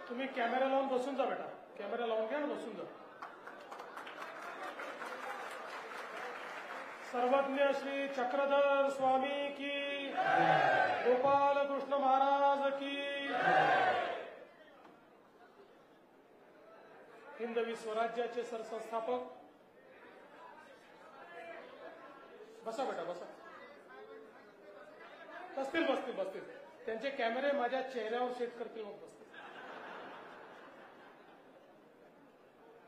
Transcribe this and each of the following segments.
तुम्ही कॅमेरा लावून बसून जा बेटा, कॅमेरा लावून घ्या आणि बसून जा. सर्वज्ञ श्री चक्रधर स्वामी की, गोपाल कृष्ण महाराज की, हिंदवी स्वराज्याचे सरसंस्थापक. बसा बेटा बसा. बसतील बसतील बसतील. त्यांचे कॅमेरे माझ्या चेहऱ्यावर सेट करतील मग बसतील.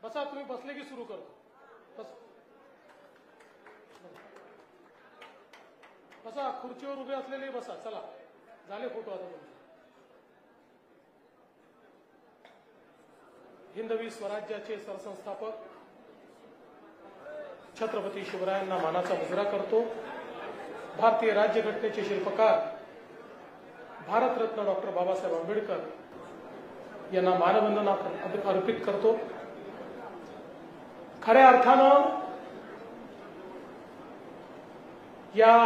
बसा, तुम्ही बसले की सुरू करतो. बस बसा, खुर्चीवर उभे असलेले बसा. चला झाले फोटो आता तुमचे. हिंदवी स्वराज्याचे सरसंस्थापक छत्रपती शिवरायांना मानाचा मुजरा करतो. भारतीय राज्यघटनेचे शिल्पकार भारतरत्न डॉक्टर बाबासाहेब आंबेडकर यांना मानवंदना अर्पित करतो. खऱ्या अर्थानं या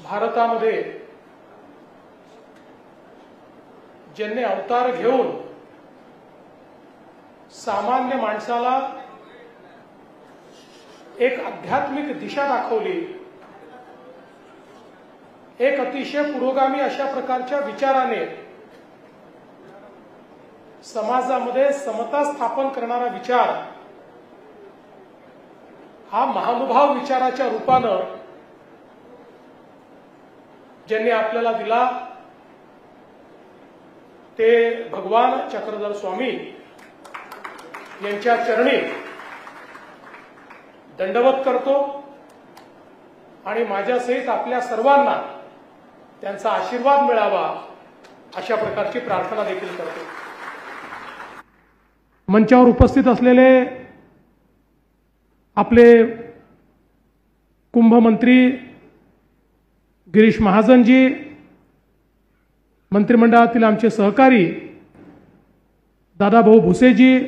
भारतामध्ये ज्यांनी अवतार घेऊन सामान्य माणसाला एक आध्यात्मिक दिशा दाखवली, एक अतिशय पुरोगामी अशा प्रकारच्या विचाराने समाजामध्ये समता स्थापन करणारा विचार हा महानुभाव विचाराच्या रूपानं ज्यांनी आपल्याला दिला ते भगवान चक्रधर स्वामी यांच्या चरणी दंडवत करतो आणि माझ्यासहित आपल्या सर्वांना त्यांचा आशीर्वाद मिळावा अशा प्रकारची प्रार्थना देखील करतो. मंचावर उपस्थित असलेले आपले कुंभमंत्री गिरीश महाजनजी, मंत्रिमंडळातील आमचे सहकारी दादाभाऊ भुसेजी,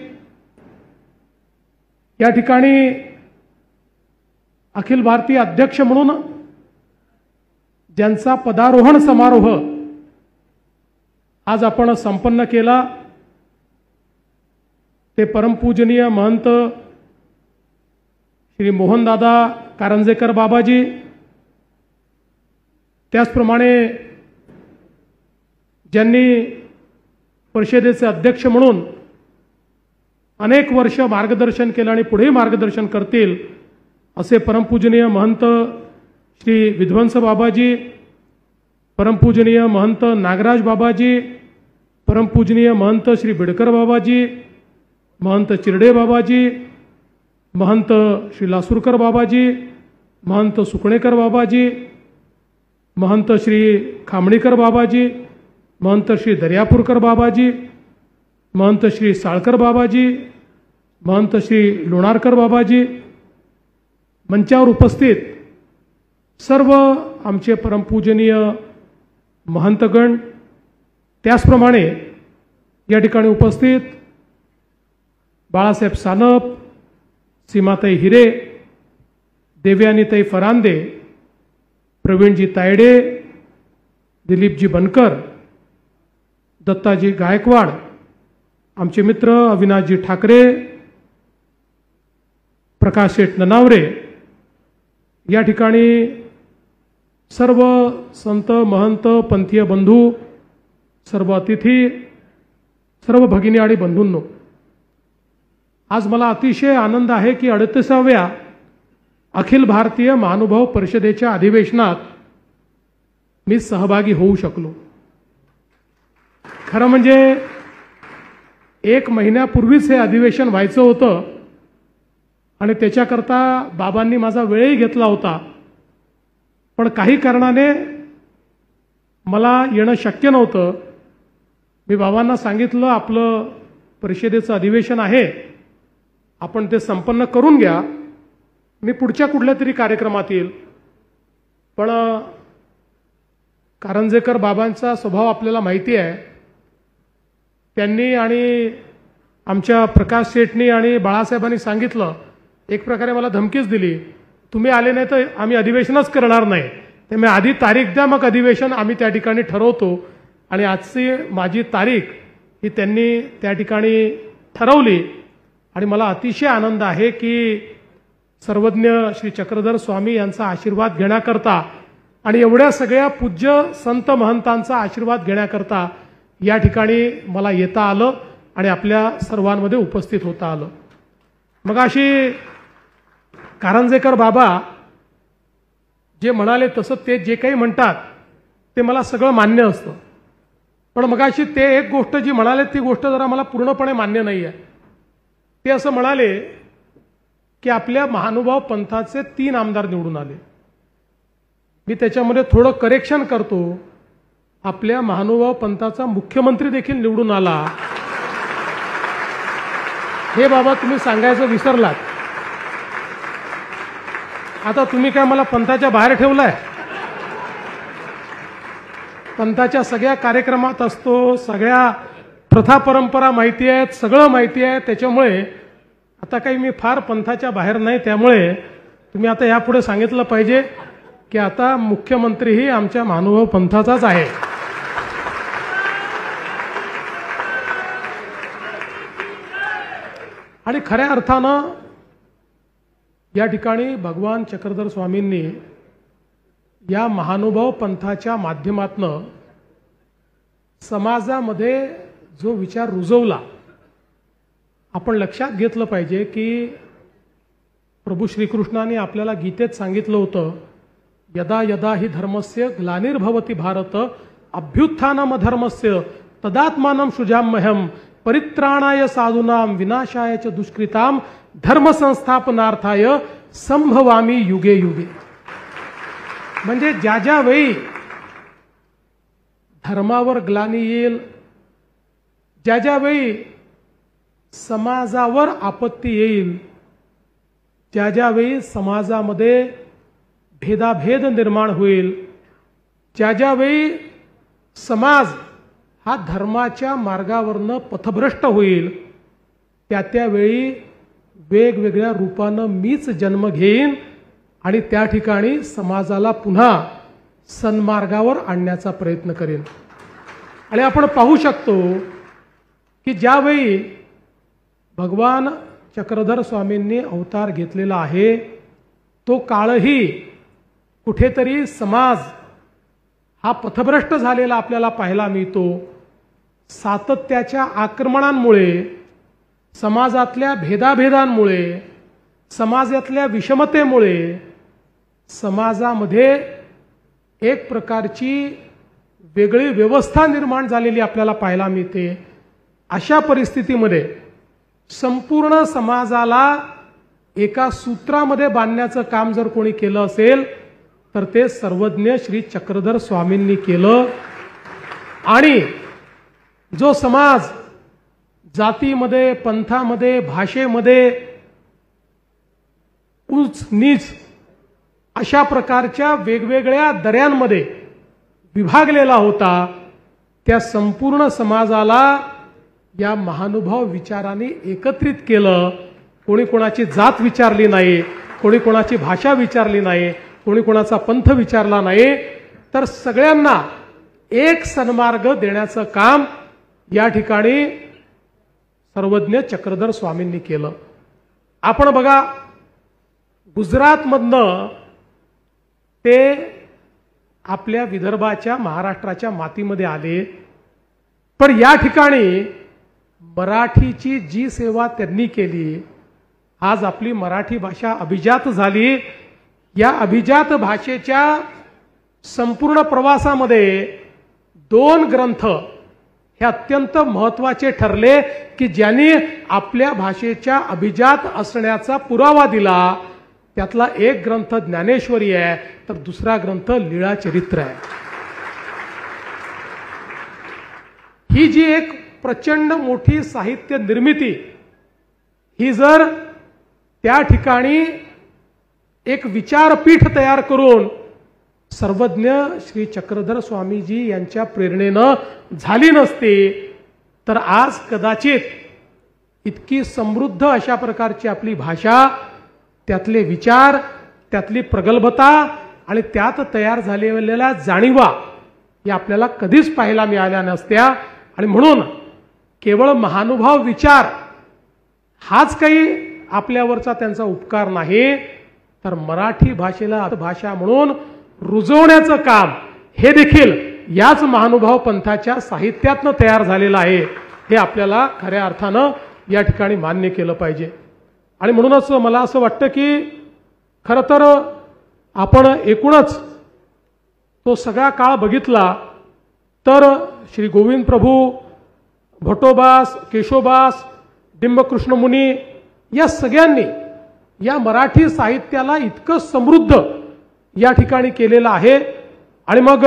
या ठिकाणी अखिल भारतीय अध्यक्ष म्हणून ज्यांचा पदारोहण समारोह आज आपण संपन्न केला ते परमपूजनीय महंत श्री मोहनदादा कारंजेकर बाबाजी, त्याचप्रमाणे ज्यांनी परिषदेचे अध्यक्ष म्हणून अनेक वर्ष मार्गदर्शन केलं आणि पुढेही मार्गदर्शन करतील असे परमपूजनीय महंत श्री विध्वंस बाबाजी, परमपूजनीय महंत नागराज बाबाजी, परमपूजनीय महंत श्री बिडकर बाबाजी, महंत चिरडे बाबाजी, महंत श्री लासूरकर बाबाजी, महंत सुकणेकर बाबाजी, महंत श्री खामणीकर बाबाजी, महंत श्री दर्यापूरकर बाबाजी, महंत श्री साळकर बाबाजी, महंत श्री लोणारकर बाबाजी, मंचावर उपस्थित सर्व आमचे परमपूजनीय महंतगण, त्याचप्रमाणे या ठिकाणी उपस्थित बाळासाहेब सानप, सीमाताई हिरे, देवयानीताई फरांदे, प्रवीणजी तायडे, दिलीपजी बनकर, दत्ताजी गायकवाड, आमचे मित्र अविनाशजी ठाकरे, प्रकाश शेठ ननावरे, या ठिकाणी सर्व संत महंत पंथीय बंधू, सर्व अतिथी, सर्व भगिनी आणि बंधूंनो, आज मला अतिशय आनंद आहे की 38व्या अखिल भारतीय महानुभाव परिषदेच्या अधिवेशनात मी सहभागी होऊ शकलो. खरं म्हणजे 1 महिन्यापूर्वीच हे अधिवेशन व्हायचं होतं आणि त्याच्याकरता बाबांनी माझा वेळही घेतला होता, पण काही कारणाने मला येणं शक्य नव्हतं. मी बाबांना सांगितलं आपलं परिषदेचं अधिवेशन आहे, आपण ते संपन्न करून घ्या, मी पुढच्या कुठल्या तरी कार्यक्रमात येईल. पण कारंजेकर बाबांचा स्वभाव आपल्याला माहिती आहे. त्यांनी आणि आमच्या प्रकाश शेठनी आणि बाळासाहेबांनी सांगितलं, एक प्रकारे मला धमकीच दिली, तुम्ही आले नाही तर आम्ही अधिवेशनच करणार नाही, ते मी आधी तारीख द्या, मग अधिवेशन आम्ही त्या ठिकाणी ठरवतो. आणि आजची माझी तारीख ही त्यांनी त्या ठिकाणी ठरवली. आणि मला अतिशय आनंद आहे की सर्वज्ञ श्री चक्रधर स्वामी यांचा आशीर्वाद घेण्याकरता आणि एवढ्या सगळ्या पूज्य संत महंतांचा आशीर्वाद घेण्याकरता या ठिकाणी मला येता आलं आणि आपल्या सर्वांमध्ये उपस्थित होता आलं. मग अशी कारंजेकर बाबा जे म्हणाले तसं ते जे काही म्हणतात ते मला सगळं मान्य असतं. पण मगाशी ते एक गोष्ट जी म्हणाले ती गोष्ट जरा मला पूर्णपणे मान्य नाही आहे. ते असं म्हणाले की आपल्या महानुभाव पंथाचे 3 आमदार निवडून आले. मी त्याच्यामध्ये थोडं करेक्शन करतो. आपल्या महानुभाव पंथाचा मुख्यमंत्री देखील निवडून आला. हे बाबा तुम्ही सांगायचं विसरलात. आता तुम्ही काय मला पंथाच्या बाहेर ठेवलाय? पंथाच्या सगळ्या कार्यक्रमात असतो, सगळ्या प्रथा परंपरा माहिती आहेत, सगळं माहिती आहे. त्याच्यामुळे आता काही मी फार पंथाच्या बाहेर नाही. त्यामुळे तुम्ही आता यापुढे सांगितलं पाहिजे की आता मुख्यमंत्रीही आमच्या महानुभाव पंथाचाच आहे. आणि खऱ्या अर्थानं या ठिकाणी भगवान चक्रधर स्वामींनी या महानुभाव पंथाच्या माध्यमातून समाजामध्ये जो विचार रुजवला, आपण लक्षात घेतलं पाहिजे की प्रभू श्रीकृष्णाने आपल्याला गीतेत सांगितलं होतं, यदा यदा हि धर्मस्य ग्लानिर्भवति भारत अभ्युत्थानम धर्मस्य तदात्मानं सृजाम्यहं परित्राणाय साधूनां विनाशाय च दुष्कृतां धर्म संस्थापनार्थाय संभवामी युगे युगे. म्हणजे ज्या ज्या वेळी धर्मावर ग्लानी येईल, ज्या ज्या वेळी समाजावर आपत्ती येईल, ज्या ज्या वेळी समाजामध्ये भेदाभेद निर्माण होईल, ज्या ज्या वेळी समाज हा धर्माच्या मार्गावरनं पथभ्रष्ट होईल, त्या त्यावेळी वेगवेगळ्या रूपानं मीच जन्म घेईन आणि त्या ठिकाणी समाजाला पुन्हा सन्मार्गावर आणण्याचा प्रयत्न करेन. आणि आपण पाहू शकतो की ज्यावेळी भगवान चक्रधर स्वामींनी अवतार घेतलेला आहे तो काळही कुठेतरी समाज हा पथभ्रष्ट झालेला आपल्याला पाहायला मिळतो. सातत्याच्या आक्रमणांमुळे, समाजातल्या भेदाभेदांमुळे, समाजातल्या विषमतेमुळे समाजामध्ये एक प्रकारची वेगळी व्यवस्था निर्माण झालेली आपल्याला पाहायला मिळते. अशा परिस्थितीमध्ये संपूर्ण समाजाला एका सूत्रामध्ये बांधण्याचं काम जर कोणी केलं असेल तर ते सर्वज्ञ श्री चक्रधर स्वामींनी केलं. आणि जो समाज जातीमध्ये, पंथामध्ये, भाषेमध्ये उच्च नीच अशा प्रकारच्या वेगवेगळ्या दऱ्यांमध्ये विभागलेला होता, त्या संपूर्ण समाजाला या महानुभाव विचाराने एकत्रित केलं. कोणी कोणाची जात विचारली नाही, कोणी कोणाची भाषा विचारली नाही, कोणी कोणाचा पंथ विचारला नाही, तर सगळ्यांना एक सन्मार्ग देण्याचं काम या ठिकाणी सर्वज्ञ चक्रधर स्वामींनी केलं. आपण बघा, गुजरातमधनं ते आपल्या विदर्भाच्या, महाराष्ट्राच्या मातीमध्ये आले. पण या ठिकाणी मराठीची जी सेवा त्यांनी केली, आज आपली मराठी भाषा अभिजात झाली. या अभिजात भाषेच्या संपूर्ण प्रवासामध्ये 2 ग्रंथ हे अत्यंत महत्त्वाचे ठरले की ज्यांनी आपल्या भाषेच्या अभिजात असण्याचा पुरावा दिला. त्यातला एक ग्रंथ ज्ञानेश्वरी आहे, तर दुसरा ग्रंथ लीळाचरित्र आहे. ही जी एक प्रचंड मोठी साहित्य निर्मिती, ही जर त्या ठिकाणी एक विचारपीठ तयार करून सर्वज्ञ श्री चक्रधर स्वामीजी यांच्या प्रेरणेनं झाली नसती तर आज कदाचित इतकी समृद्ध अशा प्रकारची आपली भाषा, त्यातले विचार, त्यातली प्रगल्भता आणि त्यात तयार झालेल्या जाणीवा या आपल्याला कधीच पाहायला मिळाल्या नसत्या। आणि म्हणून केवळ महानुभाव विचार हाच काही आपल्यावरचा त्यांचा उपकार नाही, तर मराठी भाषेला भाषा म्हणून रुजवण्याचं काम हे देखील याच महानुभाव पंथाच्या साहित्यातनं तयार झालेलं आहे, हे आपल्याला खऱ्या अर्थानं या ठिकाणी मान्य केलं पाहिजे। आणि म्हणूनच मला असं वाटतं की खरं तर आपण एकूणच तो सगळा काळ बघितला तर श्री गोविंद प्रभू, भट्टोबास, केशोबास, डिंबकृष्ण मुनी या सगळ्यांनी या मराठी साहित्याला इतकं समृद्ध या ठिकाणी केलेलं आहे। आणि मग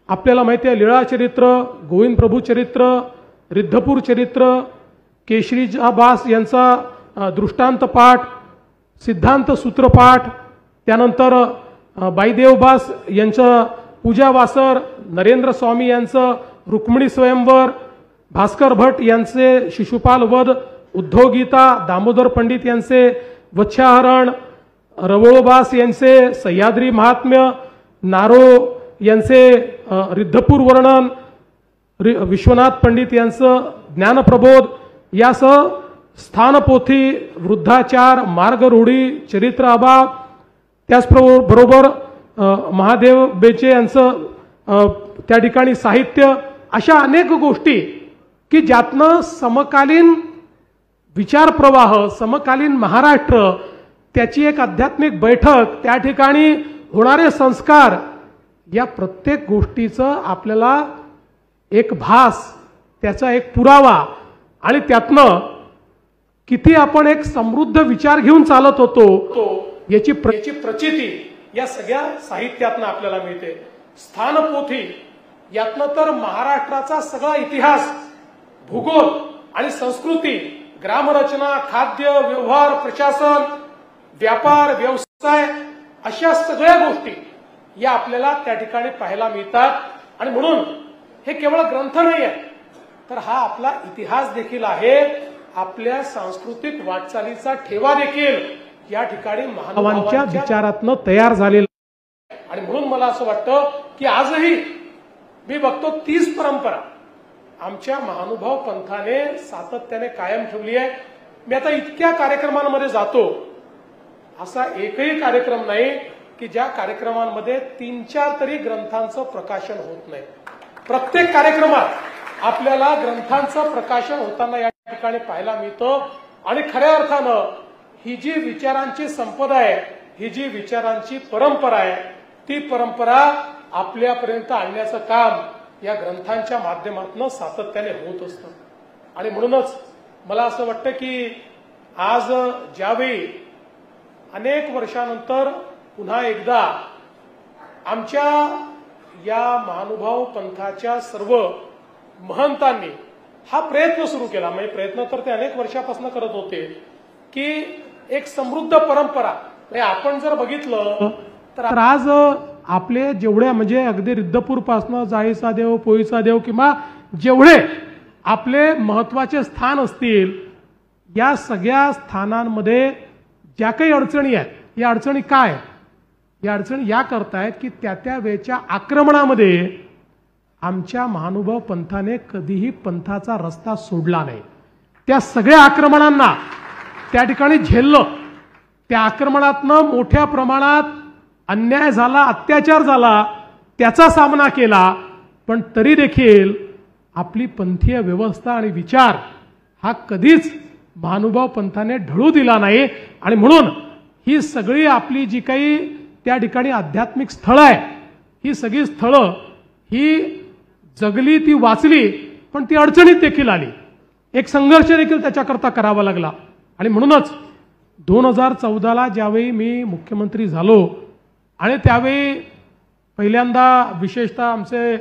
आपल्याला माहिती आहे लीळा चरित्र, गोविंद प्रभू चरित्र, रिद्धपूर चरित्र, केशरीबास यांचा दृष्टांत पाठ, सिद्धांत सूत्रपाठ, त्यानंतर बाईदेवबास यांचं पूजा वासर, नरेंद्र स्वामी यांचं रुक्मिणी स्वयंवर, भास्कर भट यांचे शिशुपाल वध, उद्धव गीता, दामोदर पंडित यांचे वत्स्याहरण, रवळोबास यांचे सह्याद्री महात्म्य, नारो यांचे रिद्धपूर वर्णन, विश्वनाथ पंडित यांचं ज्ञानप्रबोध यासह स्थानपोथी, वृद्धाचार, मार्गरूढी, चरित्र अभाव, त्याचबरोबर महादेव बेचे यांचं त्या ठिकाणी साहित्य, अशा अनेक गोष्टी की ज्यातनं समकालीन विचार प्रवाह, समकालीन महाराष्ट्र, त्याची एक आध्यात्मिक बैठक, त्या ठिकाणी होणारे संस्कार, या प्रत्येक गोष्टीचं आपल्याला एक भास, त्याचा एक पुरावा आणि त्यातनं किती आपण एक समृद्ध विचार घेऊन चालत होतो याची प्रचिती या सगळ्या साहित्यातनं आपल्याला मिळते। स्थानपोथी यातनं तर महाराष्ट्राचा सगळा इतिहास, भूगोल आणि संस्कृती, ग्रामरचना, खाद्य, व्यवहार, प्रशासन, व्यापार, व्यवसाय, अशा सगळ्या गोष्टी या आपल्याला त्या ठिकाणी पाहायला मिळतात। आणि म्हणून हे केवळ ग्रंथ नाही आहे, तर हा आपला इतिहास देखील आहे, आपल्या सांस्कृतिक वाटचालीचा ठेवा देखील या ठिकाणी महानुभावांच्या विचारातनं तयार झालेला आहे। आणि म्हणून मला असं वाटतं की आजही मी बघतो तीच परंपरा आमच्या महानुभाव पंथाने सातत्याने कायम ठेवली आहे। मी आता इतक्या कार्यक्रमांमध्ये जातो, असा एकही कार्यक्रम नाही की ज्या कार्यक्रमांमध्ये 3-4 तरी ग्रंथांचं प्रकाशन होत नाही। प्रत्येक कार्यक्रमात आपल्याला ग्रंथांचं प्रकाशन होताना या ठिकाणी पाहायला मिळतं। आणि खऱ्या अर्थानं ही जी विचारांची संपदा आहे, ही जी विचारांची परंपरा आहे, ती परंपरा आपल्यापर्यंत आणण्याचं काम या ग्रंथांच्या माध्यमातून सातत्याने होत असतं। आणि म्हणूनच मला असं वाटतं की आज ज्यावेळी अनेक वर्षानंतर पुन्हा एकदा आमच्या या महानुभाव पंथाच्या सर्व महंतांनी हा प्रयत्न सुरू केला, म्हणजे प्रयत्न तर ते अनेक वर्षापासून करत होते की एक समृद्ध परंपरा, आपण जर बघितलं तर आज आपले जेवढे म्हणजे अगदी रिद्धपूर पासून जाळीचा देव, पोईचा देव किंवा जेवढे आपले महत्वाचे स्थान असतील, या सगळ्या स्थानांमध्ये ज्या काही अडचणी आहेत, या अडचणी काय, या अडचणी या करतायत की त्या वेळच्या आक्रमणामध्ये आमच्या महानुभाव पंथाने कधीही पंथाचा रस्ता सोडला नाही। त्या सगळ्या आक्रमणांना त्या ठिकाणी झेललं, त्या आक्रमणातनं मोठ्या प्रमाणात अन्याय झाला, अत्याचार झाला, त्याचा सामना केला, पण तरी देखील आपली पंथीय व्यवस्था आणि विचार हा कधीच महानुभाव पंथाने ढळू दिला नाही। आणि म्हणून ही सगळी आपली जी काही त्या ठिकाणी आध्यात्मिक स्थळं आहे, ही सगळी स्थळं ही जगली, ती वाचली, पण ती अडचणीत देखील आली, एक संघर्ष देखील त्याच्याकरता करावा लागला। आणि म्हणूनच 2014ला ज्यावेळी मी मुख्यमंत्री झालो आणि त्यावेळी पहिल्यांदा विशेषतः आमचे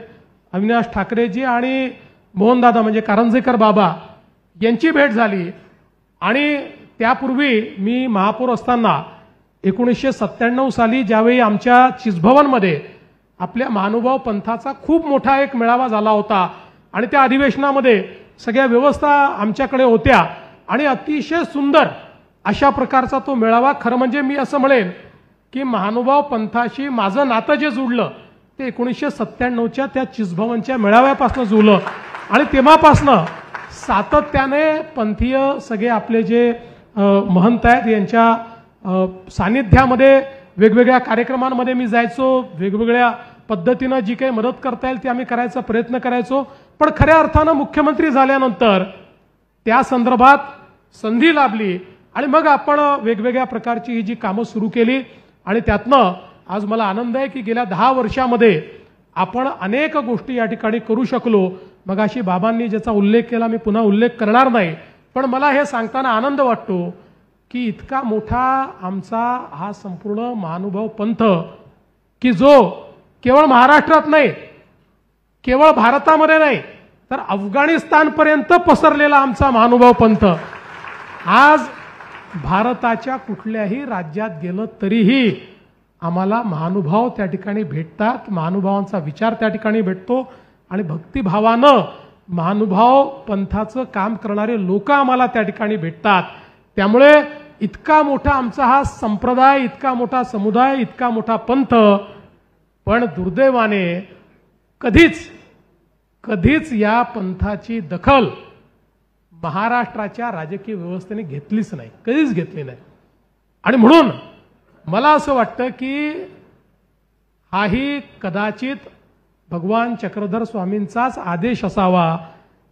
अविनाश ठाकरेजी आणि मोहनदादा म्हणजे कारंजेकर बाबा यांची भेट झाली। आणि त्यापूर्वी मी महापौर असताना 1997 साली ज्यावेळी आमच्या चिसभवनमध्ये आपल्या महानुभाव पंथाचा खूप मोठा एक मेळावा झाला होता आणि त्या अधिवेशनामध्ये सगळ्या व्यवस्था आमच्याकडे होत्या आणि अतिशय सुंदर अशा प्रकारचा तो मेळावा, खरं म्हणजे मी असं म्हणेन की महानुभाव पंथाशी माझं नातं जे जुळलं ते 1997च्या त्या चिसभवनच्या मेळाव्यापासून जुळलं आणि तेव्हापासनं सातत्याने पंथीय सगळे आपले जे महंत आहेत यांच्या सानिध्यामध्ये वेगवेगळ्या कार्यक्रमांमध्ये मी जायचो, वेगवेगळ्या पद्धतीनं जी काही मदत करता येईल ती आम्ही करायचा प्रयत्न करायचो। पण खऱ्या अर्थानं मुख्यमंत्री झाल्यानंतर त्या संदर्भात संधी लाभली आणि मग आपण वेगवेगळ्या प्रकारची ही जी कामं सुरू केली आणि त्यातनं आज मला आनंद आहे की गेल्या 10 वर्षामध्ये आपण अनेक गोष्टी या ठिकाणी करू शकलो। मगाशी बाबांनी ज्याचा उल्लेख केला मी पुन्हा उल्लेख करणार नाही, पण मला हे सांगताना आनंद वाटतो की इतका मोठा आमचा हा संपूर्ण महानुभाव पंथ की जो केवळ महाराष्ट्रात नाही, केवळ भारतामध्ये नाही तर अफगाणिस्तानपर्यंत पसरलेला आमचा महानुभाव पंथ आज भारताच्या कुठल्याही राज्यात गेलं तरीही आम्हाला महानुभाव त्या ठिकाणी भेटतात, महानुभावांचा विचार त्या ठिकाणी भेटतो आणि भक्तिभावानं महानुभाव पंथाचं काम करणारे लोक आम्हाला त्या ठिकाणी भेटतात। त्यामुळे इतका मोठा आमचा हा संप्रदाय, इतका मोठा समुदाय, इतका मोठा पंथ, पण दुर्दैवाने कधीच या पंथाची दखल महाराष्ट्राच्या राजकीय व्यवस्थेने घेतलीच नाही, कधीच घेतली नाही। आणि म्हणून मला असं वाटतं की हाही कदाचित भगवान चक्रधर स्वामींचाच आदेश असावा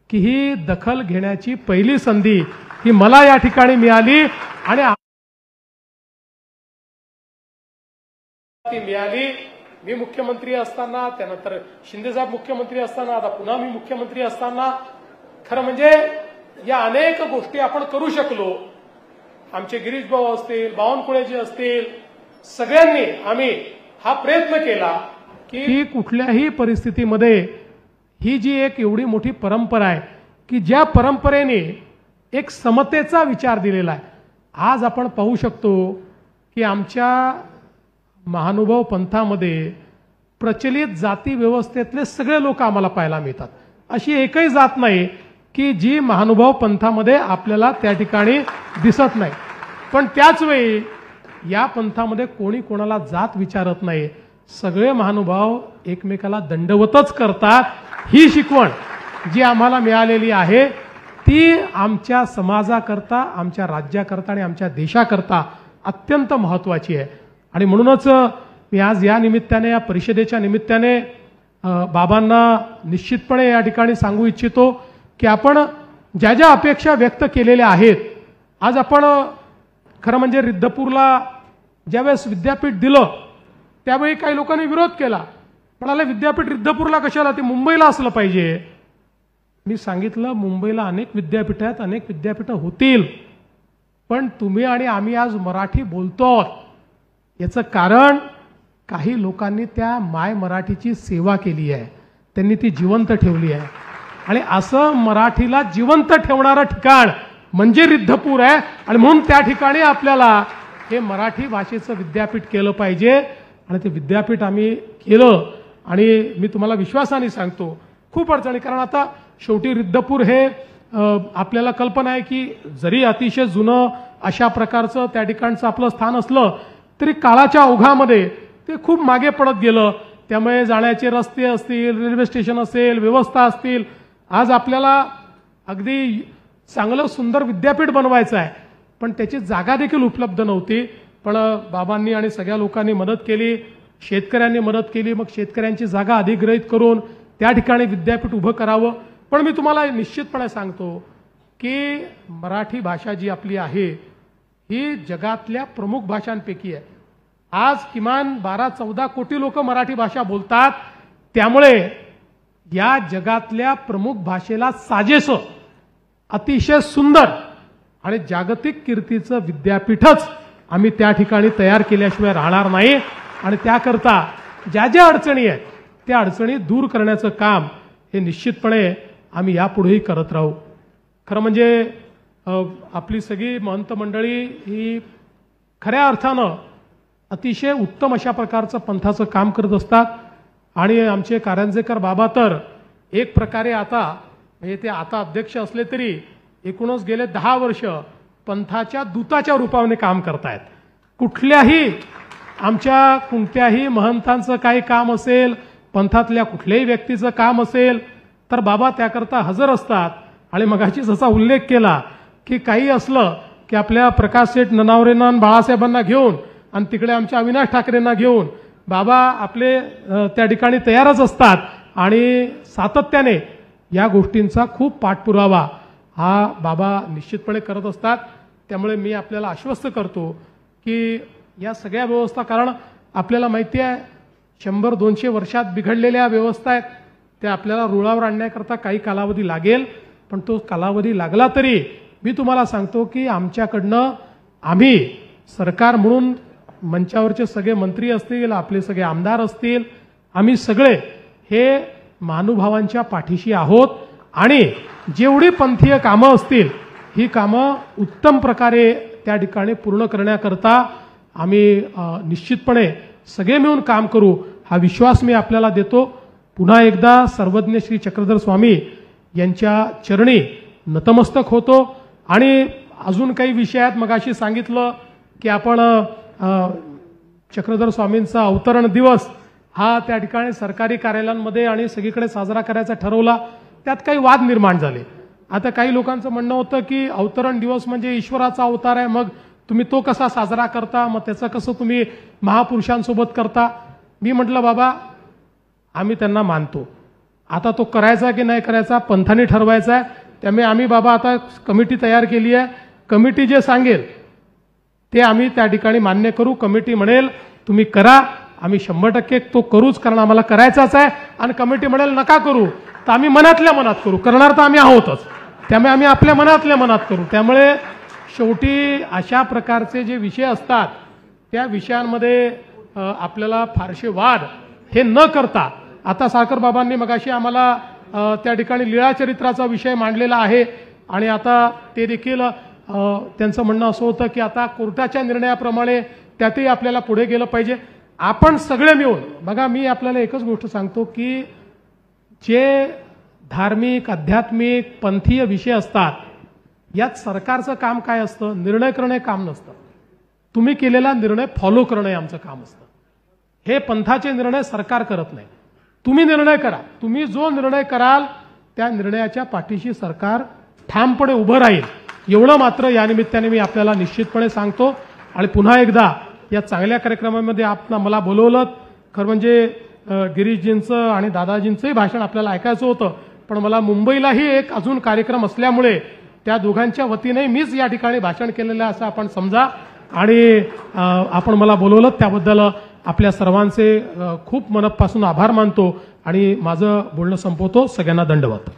की ही दखल घेण्याची पहिली संधी ही मला या ठिकाणी मिळाली आणि मी मुख्यमंत्री असताना, त्यानंतर शिंदेसाहेब मुख्यमंत्री असताना, आता पुन्हा मी मुख्यमंत्री असताना खरं म्हणजे या अनेक गोष्टी आपण करू शकलो। आमचे गिरीश भाऊ असतील, बावनकुळेजी असतील, सगळ्यांनी आम्ही हा प्रयत्न केला की कुठल्याही परिस्थितीमध्ये ही जी एक एवढी मोठी परंपरा आहे की ज्या परंपरेने एक समतेचा विचार दिलेला आहे, आज आपण पाहू शकतो की आमच्या महानुभाव पंथामध्ये प्रचलित जाती व्यवस्थेतले सगळे लोक आम्हाला पाहायला मिळतात। अशी एकही जात नाही की जी महानुभाव पंथामध्ये आपल्याला त्या ठिकाणी दिसत नाही। पण त्याच वेळी या पंथामध्ये कोणी कोणाला जात विचारत नाही, सगळे महानुभाव एकमेकाला दंडवतच करतात। ही शिकवण जी आम्हाला मिळालेली आहे ती आमच्या समाजाकरता, आमच्या राज्याकरता आणि आमच्या देशाकरता अत्यंत महत्त्वाची आहे। आणि म्हणूनच मी आज या निमित्ताने, या परिषदेच्या निमित्ताने बाबांना निश्चितपणे या ठिकाणी सांगू इच्छितो की आपण ज्या ज्या अपेक्षा व्यक्त केलेल्या आहेत, आज आपण खरं म्हणजे रिद्धपूरला ज्यावेळेस विद्यापीठ दिलं त्यावेळी काही लोकांनी विरोध केला, म्हणाले विद्यापीठ रिद्धपूरला कशाला, ते मुंबईला असलं पाहिजे। मी सांगितलं मुंबईला अनेक विद्यापीठ आहेत, अनेक विद्यापीठं होतील, पण तुम्ही आणि आम्ही आज मराठी बोलतो याचं कारण काही लोकांनी त्या माय मराठीची सेवा केली आहे, त्यांनी ती जिवंत ठेवली आहे आणि असं मराठीला जिवंत ठेवणारं ठिकाण म्हणजे रिद्धपूर आहे। आणि म्हणून त्या ठिकाणी आपल्याला हे मराठी भाषेचं विद्यापीठ केलं पाहिजे आणि ते विद्यापीठ आम्ही केलं। आणि मी तुम्हाला विश्वासाने सांगतो खूप अडचणी, कारण आता शेवटी रिद्धपूर हे आपल्याला कल्पना आहे की जरी अतिशय जुनं अशा प्रकारचं त्या ठिकाणचं आपलं स्थान असलं तरी काळाच्या ओघामध्ये ते खूप मागे पडत गेलं। त्यामुळे जाण्याचे रस्ते असतील, रेल्वे स्टेशन असेल, व्यवस्था असतील, आज आपल्याला अगदी चांगलं सुंदर विद्यापीठ बनवायचं आहे पण त्याची जागा देखील उपलब्ध नव्हती। पण बाबांनी आणि सगळ्या लोकांनी मदत केली, शेतकऱ्यांनी मदत केली, मग शेतकऱ्यांची जागा अधिग्रहित करून त्या ठिकाणी विद्यापीठ उभं करावं। पण मी तुम्हाला निश्चितपणे सांगतो की मराठी भाषा जी आपली आहे ही जगातल्या प्रमुख भाषांपैकी आहे। आज किमान 12-14 कोटी लोक मराठी भाषा बोलतात, त्यामुळे या जगातल्या प्रमुख भाषेला साजेसं अतिशय सुंदर आणि जागतिक कीर्तीचं विद्यापीठच आम्ही त्या ठिकाणी तयार केल्याशिवाय राहणार नाही। आणि त्याकरता ज्या ज्या अडचणी आहेत त्या अडचणी दूर करण्याचं काम हे निश्चितपणे आम्ही यापुढेही करत राहू। खरं म्हणजे आपली सगळी महंत मंडळी ही खऱ्या अर्थानं अतिशय उत्तम अशा प्रकारचं पंथाचं काम करत असतात आणि आमचे कारंजेकर बाबा तर एक प्रकारे आता म्हणजे ते आता अध्यक्ष असले तरी एकूणच गेले 10 वर्ष पंथाच्या दूताच्या रूपाने काम करतायत। कुठल्याही आमच्या कोणत्याही महंतांचं काही काम असेल, पंथातल्या कुठल्याही व्यक्तीचं काम असेल तर बाबा त्याकरता हजर असतात. आणि मगाशी जसा उल्लेख केला की काही असलं की आपल्या प्रकाश सेठ ननावरेंना आणि बाळासाहेबांना घेऊन आणि तिकडे आमच्या अविनाश ठाकरेंना घेऊन बाबा आपले त्या ठिकाणी तयारच असतात आणि सातत्याने या गोष्टींचा खूप पाठपुरावा हा बाबा निश्चितपणे करत असतात. त्यामुळे मी आपल्याला आश्वस्त करतो की या सगळ्या व्यवस्था, कारण आपल्याला माहिती आहे 100-200 वर्षात बिघडलेल्या व्यवस्था आहेत, त्या आपल्याला रुळावर आणण्याकरता काही कालावधी लागेल. पण तो कालावधी लागला तरी मी तुम्हाला सांगतो की आमच्याकडनं आम्ही सरकार म्हणून मंचावरचे सगळे मंत्री असतील, आपले सगळे आमदार असतील, आम्ही सगळे हे महानुभावांच्या पाठीशी आहोत. आणि जेवढी पंथीय कामं असतील ही कामं उत्तम प्रकारे त्या ठिकाणी पूर्ण करण्याकरता आम्ही निश्चितपणे सगळे मिळून काम करू हा विश्वास मी आपल्याला देतो. पुन्हा एकदा सर्वज्ञ श्री चक्रधर स्वामी यांच्या चरणी नतमस्तक होतो. आणि अजून काही विषयात मगाशी सांगितलं की आपण चक्रधर स्वामींचा अवतरण दिवस हा त्या ठिकाणी सरकारी कार्यालयांमध्ये आणि सगळीकडे साजरा करायचा ठरवला. त्यात काही वाद निर्माण झाले. आता काही लोकांचं म्हणणं होतं की अवतरण दिवस म्हणजे ईश्वराचा अवतार आहे, मग तुम्ही तो कसा साजरा करता, मग त्याचं कसं तुम्ही महापुरुषांसोबत करता. मी म्हटलं बाबा आम्ही त्यांना मानतो, आता तो करायचा की नाही करायचा पंथाने ठरवायचा आहे. त्यामुळे आम्ही बाबा आता कमिटी तयार केली आहे. कमिटी जे सांगेल ते आम्ही त्या ठिकाणी मान्य करू. कमिटी म्हणेल तुम्ही करा, आम्ही 100% तो करूच, कारण आम्हाला करायचाच आहे. आणि कमिटी म्हणेल नका करू तर आम्ही मनातल्या मनात करू, करणार तर आम्ही आहोतच. त्यामुळे आम्ही आपल्या मनातल्या मनात करू. त्यामुळे शेवटी अशा प्रकारचे जे विषय असतात त्या विषयांमध्ये आपल्याला फारसे वाद हे न करता, आता साखर बाबांनी मगाशी आम्हाला त्या ठिकाणी लीळाचरित्राचा विषय मांडलेला आहे आणि आता ते देखील त्यांचं म्हणणं असं होतं की आता कोर्टाच्या निर्णयाप्रमाणे त्यातही आपल्याला पुढे गेलं पाहिजे. आपण सगळे मिळून बघा, मी आपल्याला एकच गोष्ट सांगतो की जे धार्मिक, आध्यात्मिक, पंथीय विषय असतात यात सरकारचं काम काय असतं, निर्णय करणे काम नसतं. तुम्ही केलेला निर्णय फॉलो करणे आमचं काम असतं. हे पंथाचे निर्णय सरकार करत नाही. तुम्ही निर्णय करा. तुम्ही जो निर्णय कराल त्या निर्णयाच्या पाठीशी सरकार ठामपणे उभं राहील, एवढं मात्र या निमित्ताने मी आपल्याला निश्चितपणे सांगतो. आणि पुन्हा एकदा या चांगल्या कार्यक्रमामध्ये आपण मला बोलवलं. खरं म्हणजे गिरीशजींचं आणि दादाजींचंही भाषण आपल्याला ऐकायचं होतं, पण मला मुंबईलाही एक अजून कार्यक्रम असल्यामुळे त्या दोघांच्या वतीने मीच या ठिकाणी भाषण केलेलं आहे असं आपण समजा. आणि आपण मला बोलवलं त्याबद्दल आपल्या सर्वांचे खूप मनापासून आभार मानतो आणि माझं बोलणं संपवतो. सगळ्यांना दंडवत.